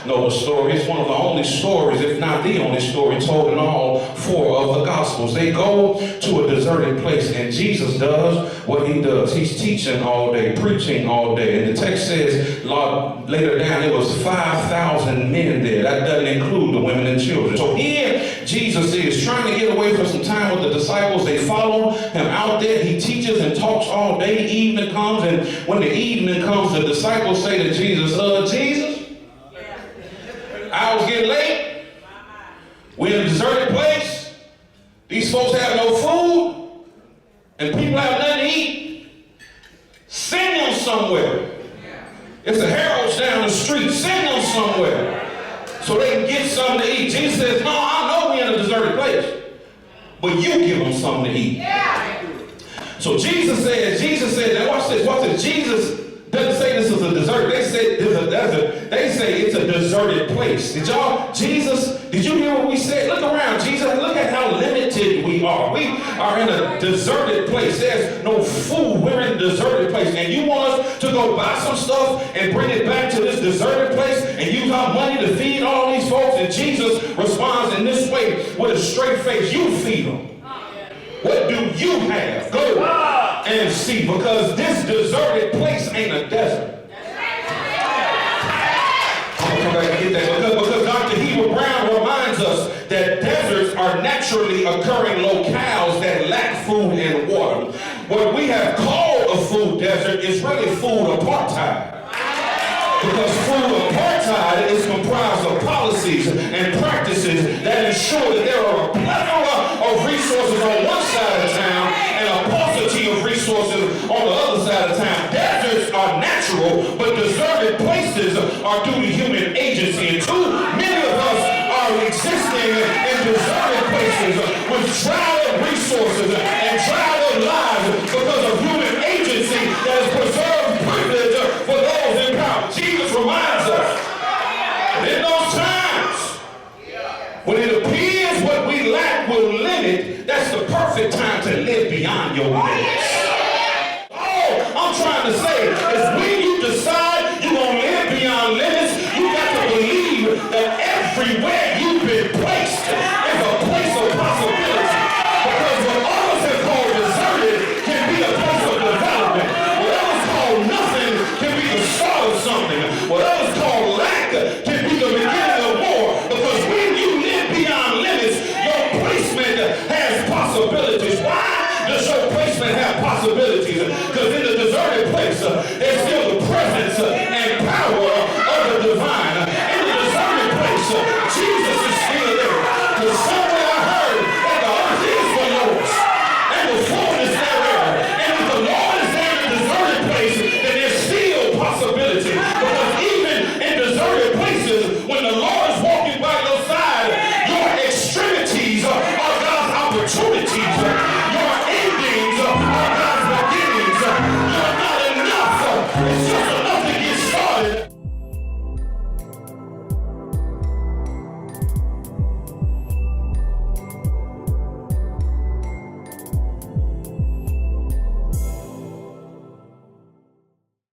know the story. It's one of the only stories, if not the only story, told in all four of the Gospels. They go to a deserted place, and Jesus does what he does. He's teaching all day, preaching all day. And the text says, Lord, later down, it was 5,000 men there. That doesn't include the women and children. So here, Jesus is trying to get away for some time with the disciples. They follow him out there. He teaches and talks all day. Evening comes, and when the evening comes, the disciples say to Jesus, Jesus, hours get late. We're in a deserted place. These folks have no food, and people have nothing to eat. Send them somewhere. It's the Harrods down the street. Send them somewhere so they can get something to eat. Jesus says, no, I know we're in a deserted place, but you give them something to eat. So Jesus says, now watch this. Jesus doesn't say this is a desert. They say it's a deserted place. Did you hear what we said? Look around, Jesus. Look at how limited we are. We are in a deserted place. There's no food. We're in a deserted place. And you want us to go buy some stuff and bring it back to this deserted place and use our money to feed all these folks? And Jesus responds in this way with a straight face. You feed them. What do you have? Go and see, because this deserted place ain't a desert. I'll come back and get that. Because Dr. Heber Brown reminds us that deserts are naturally occurring locales that lack food and water. What we have called a food desert is really food apartheid. Because food apartheid is comprised of policies and practices that ensure that there are a plethora of resources on one side of town and a paucity of resources on the other side of town. Deserts are natural, but deserted places are due to human agency. And too many of us are existing in deserted places with dried up resources and dried up lives because of human agency that has preserved privilege for those in power. Jesus reminds us that in those times when it appears what we lack will limit, that's the perfect time to live beyond your limits. All I'm trying to say is when you decide you're going to live beyond limits, you got to believe that everywhere you've been placed is a place of possibility. Because what others have called deserted can be a place of development. What others call nothing can be the start of something. What others call lack can be the beginning of more. Because when you live beyond limits, your placement has possibilities. Why does your placement have possibilities?